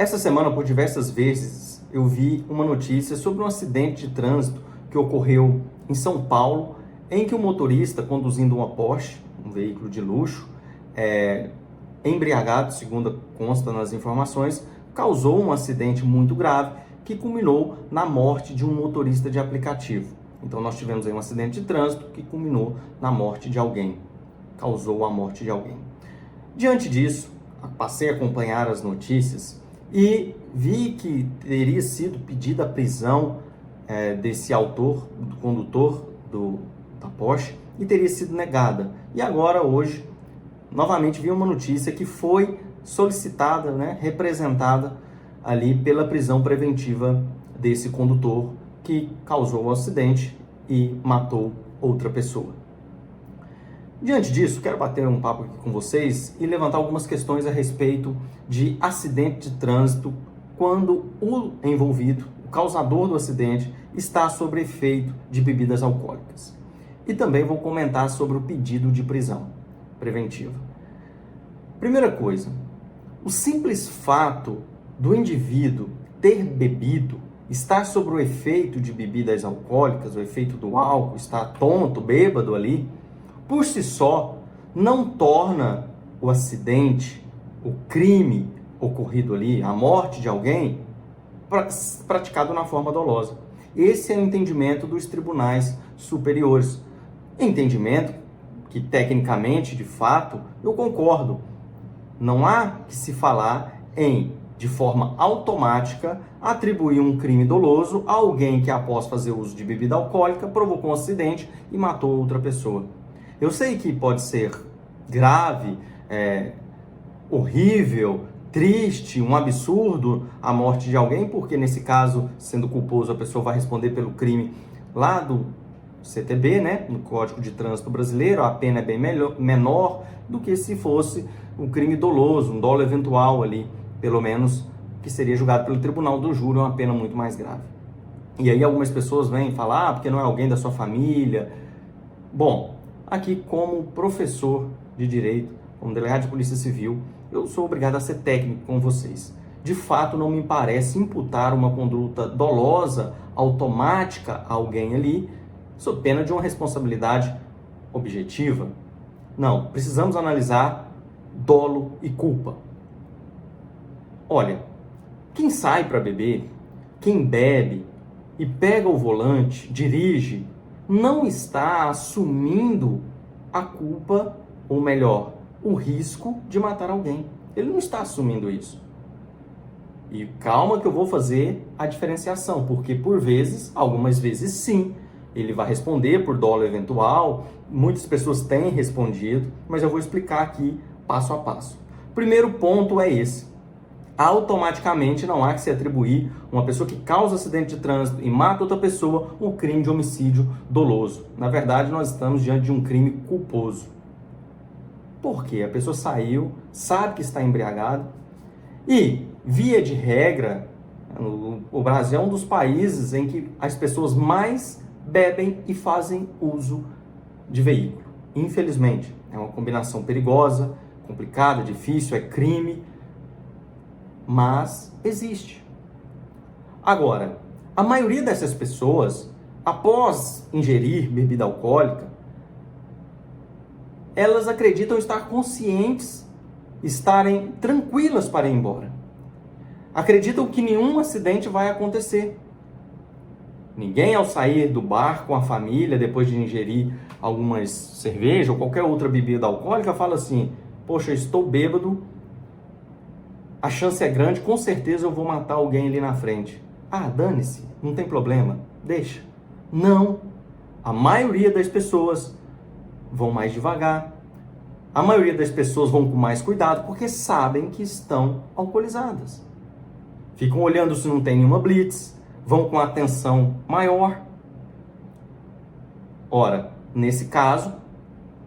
Essa semana, por diversas vezes, eu vi uma notícia sobre um acidente de trânsito que ocorreu em São Paulo, em que o motorista, conduzindo uma Porsche, um veículo de luxo, embriagado, segundo consta nas informações, causou um acidente muito grave que culminou na morte de um motorista de aplicativo. Então nós tivemos aí um acidente de trânsito que culminou na morte de alguém, causou a morte de alguém. Diante disso, passei a acompanhar as notícias e vi que teria sido pedida a prisão desse autor, do condutor da Porsche, e teria sido negada. E agora, hoje, novamente vi uma notícia que foi solicitada, representada ali pela prisão preventiva desse condutor que causou o acidente e matou outra pessoa. Diante disso, quero bater um papo aqui com vocês e levantar algumas questões a respeito de acidente de trânsito quando o envolvido, o causador do acidente, está sob efeito de bebidas alcoólicas. E também vou comentar sobre o pedido de prisão preventiva. Primeira coisa, o simples fato do indivíduo ter bebido, estar sob o efeito de bebidas alcoólicas, o efeito do álcool, estar tonto, bêbado ali, por si só, não torna o acidente, o crime ocorrido ali, a morte de alguém, praticado na forma dolosa. Esse é o entendimento dos tribunais superiores. Entendimento que, tecnicamente, de fato, eu concordo. Não há que se falar em, de forma automática, atribuir um crime doloso a alguém que, após fazer uso de bebida alcoólica, provocou um acidente e matou outra pessoa. Eu sei que pode ser grave, horrível, triste, um absurdo a morte de alguém, porque nesse caso, sendo culposo, a pessoa vai responder pelo crime lá do CTB, no Código de Trânsito Brasileiro, a pena é bem menor do que se fosse um crime doloso, um dolo eventual ali, pelo menos, que seria julgado pelo tribunal do júri, uma pena muito mais grave. E aí algumas pessoas vêm falar, porque não é alguém da sua família. Bom, aqui como professor de Direito, como delegado de Polícia Civil, eu sou obrigado a ser técnico com vocês. De fato, não me parece imputar uma conduta dolosa, automática a alguém ali, sob pena de uma responsabilidade objetiva. Não, precisamos analisar dolo e culpa. Olha, quem sai para beber, quem bebe e pega o volante, dirige, não está assumindo a culpa, ou melhor, o risco de matar alguém. Ele não está assumindo isso. E calma que eu vou fazer a diferenciação, porque por vezes, algumas vezes sim, ele vai responder por dolo eventual, muitas pessoas têm respondido, mas eu vou explicar aqui passo a passo. Primeiro ponto é esse. Automaticamente não há que se atribuir uma pessoa que causa acidente de trânsito e mata outra pessoa o crime de homicídio doloso. Na verdade, nós estamos diante de um crime culposo. Por quê? A pessoa saiu, sabe que está embriagado e, via de regra, o Brasil é um dos países em que as pessoas mais bebem e fazem uso de veículo. Infelizmente, é uma combinação perigosa, complicada, difícil, é crime, mas existe. Agora, a maioria dessas pessoas, após ingerir bebida alcoólica, elas acreditam estar conscientes, estarem tranquilas para ir embora. Acreditam que nenhum acidente vai acontecer. Ninguém, ao sair do bar com a família, depois de ingerir algumas cervejas ou qualquer outra bebida alcoólica, fala assim: poxa, eu estou bêbado, a chance é grande, com certeza eu vou matar alguém ali na frente. Ah, dane-se, não tem problema, deixa. Não, a maioria das pessoas vão mais devagar. A maioria das pessoas vão com mais cuidado porque sabem que estão alcoolizadas. Ficam olhando se não tem nenhuma blitz, vão com atenção maior. Ora, nesse caso,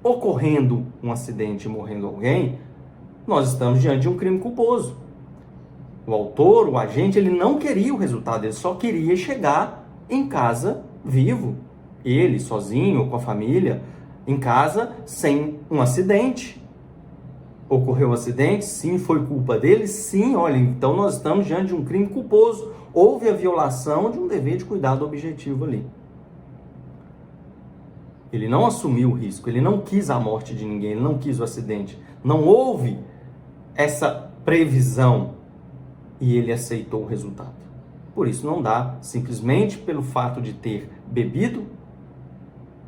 ocorrendo um acidente e morrendo alguém, nós estamos diante de um crime culposo. O autor, o agente, ele não queria o resultado, ele só queria chegar em casa vivo. Ele, sozinho, com a família, em casa, sem um acidente. Ocorreu um acidente? Sim. Foi culpa dele? Sim. Olha, então nós estamos diante de um crime culposo. Houve a violação de um dever de cuidado objetivo ali. Ele não assumiu o risco, ele não quis a morte de ninguém, ele não quis o acidente. Não houve essa previsão e ele aceitou o resultado. Por isso não dá, simplesmente pelo fato de ter bebido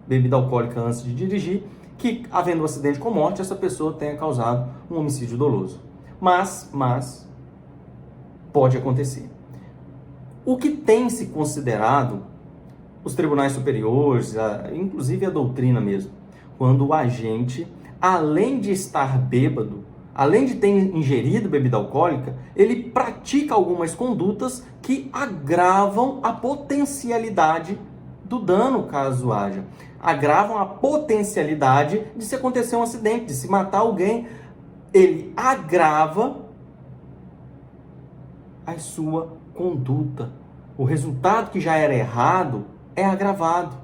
bebida alcoólica antes de dirigir, que, havendo um acidente com morte, essa pessoa tenha causado um homicídio doloso. Mas pode acontecer. O que tem se considerado os tribunais superiores, inclusive a doutrina mesmo, quando o agente, além de estar bêbado, além de ter ingerido bebida alcoólica, ele pratica algumas condutas que agravam a potencialidade do dano, caso haja. Agravam a potencialidade de se acontecer um acidente, de se matar alguém. Ele agrava a sua conduta. O resultado que já era errado é agravado.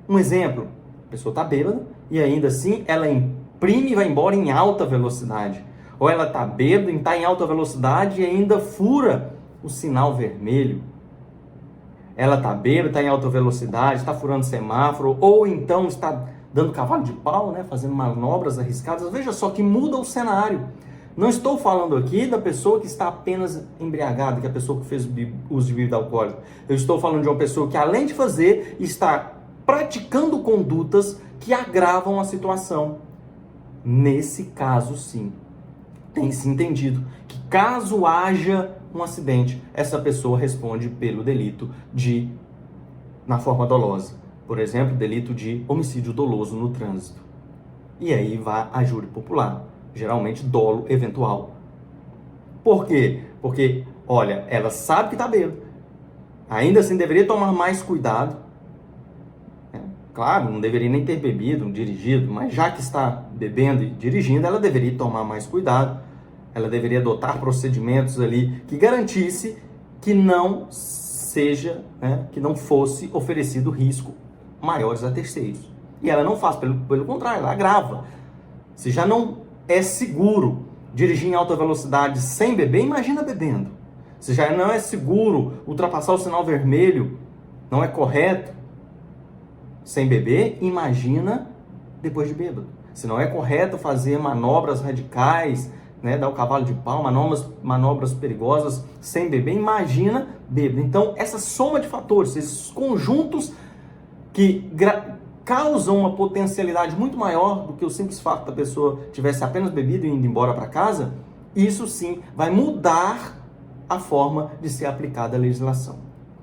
Um exemplo, a pessoa está bêbada e ainda assim ela imprime e vai embora em alta velocidade. Ou ela está bêbada e está em alta velocidade e ainda fura o sinal vermelho. Ela está bêbada, está em alta velocidade, está furando semáforo, ou então está dando cavalo de pau, né, fazendo manobras arriscadas. Veja só que muda o cenário. Não estou falando aqui da pessoa que está apenas embriagada, que é a pessoa que fez uso de bebida alcoólica. Eu estou falando de uma pessoa que, além de fazer, está praticando condutas que agravam a situação. Nesse caso, sim, tem se entendido que caso haja um acidente, essa pessoa responde pelo delito na forma dolosa. Por exemplo, delito de homicídio doloso no trânsito. E aí vai a júri popular, geralmente dolo eventual. Por quê? Porque, olha, ela sabe que está bêbada. Ainda assim, deveria tomar mais cuidado. Claro, não deveria nem ter bebido, dirigido, mas já que está bebendo e dirigindo, ela deveria tomar mais cuidado. Ela deveria adotar procedimentos ali que garantisse que não que não fosse oferecido risco maiores a terceiros. E ela não faz, pelo contrário, ela agrava. Se já não é seguro dirigir em alta velocidade sem beber, imagina bebendo. Se já não é seguro ultrapassar o sinal vermelho, não é correto sem beber, imagina depois de bêbado. Se não é correto fazer manobras radicais, né, dar o cavalo de pau, manobras perigosas sem beber, imagina bêbado. Então, essa soma de fatores, esses conjuntos que causam uma potencialidade muito maior do que o simples fato da pessoa tivesse apenas bebido e indo embora para casa, isso sim vai mudar a forma de ser aplicada a legislação.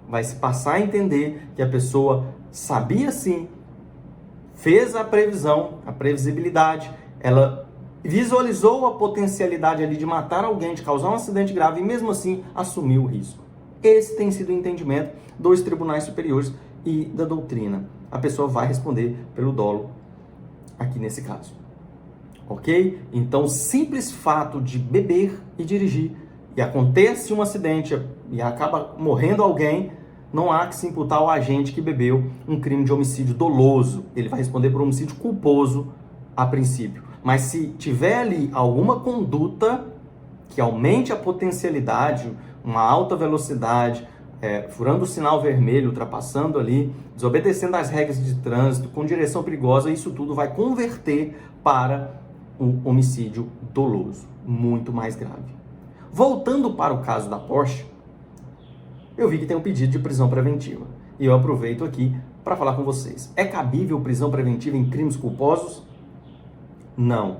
Vai se passar a entender que a pessoa sabia sim, fez a previsão, a previsibilidade, ela visualizou a potencialidade ali de matar alguém, de causar um acidente grave e mesmo assim assumiu o risco. Esse tem sido o entendimento dos tribunais superiores e da doutrina. A pessoa vai responder pelo dolo aqui nesse caso. Ok? Então, o simples fato de beber e dirigir e acontece um acidente e acaba morrendo alguém, não há que se imputar ao agente que bebeu um crime de homicídio doloso. Ele vai responder por homicídio culposo a princípio. Mas se tiver ali alguma conduta que aumente a potencialidade, uma alta velocidade, furando o sinal vermelho, ultrapassando ali, desobedecendo as regras de trânsito, com direção perigosa, isso tudo vai converter para um homicídio doloso, muito mais grave. Voltando para o caso da Porsche, eu vi que tem um pedido de prisão preventiva. E eu aproveito aqui para falar com vocês. É cabível prisão preventiva em crimes culposos? Não.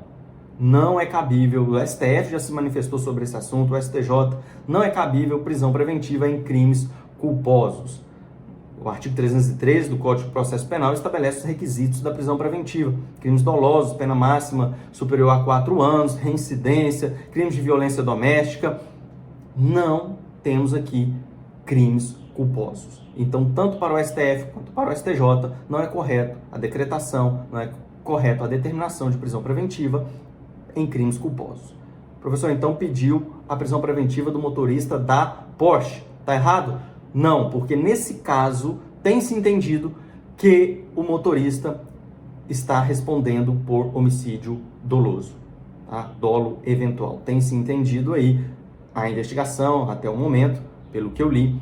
Não é cabível. O STF já se manifestou sobre esse assunto, o STJ. Não é cabível prisão preventiva em crimes culposos. O artigo 313 do Código de Processo Penal estabelece os requisitos da prisão preventiva. Crimes dolosos, pena máxima superior a 4 anos, reincidência, crimes de violência doméstica. Não temos aqui crimes culposos. Então, tanto para o STF quanto para o STJ, não é correto a decretação, não é correto a determinação de prisão preventiva em crimes culposos. O professor, então, pediu a prisão preventiva do motorista da Porsche. Está errado? Não, porque nesse caso tem se entendido que o motorista está respondendo por homicídio doloso, tá? Dolo eventual. Tem se entendido aí a investigação, até o momento, pelo que eu li,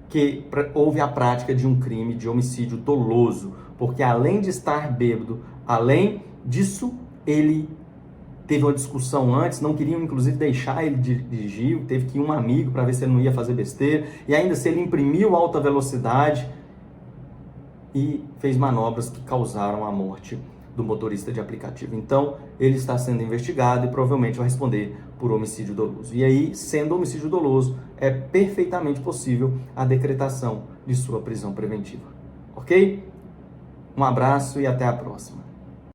que houve a prática de um crime de homicídio doloso, porque além de estar bêbado, além disso, ele teve uma discussão antes, não queriam inclusive deixar ele dirigir, teve que ir um amigo para ver se ele não ia fazer besteira, e ainda se ele imprimiu alta velocidade e fez manobras que causaram a morte do motorista de aplicativo. Então, ele está sendo investigado e provavelmente vai responder por homicídio doloso. E aí, sendo homicídio doloso, é perfeitamente possível a decretação de sua prisão preventiva. Ok? Um abraço e até a próxima.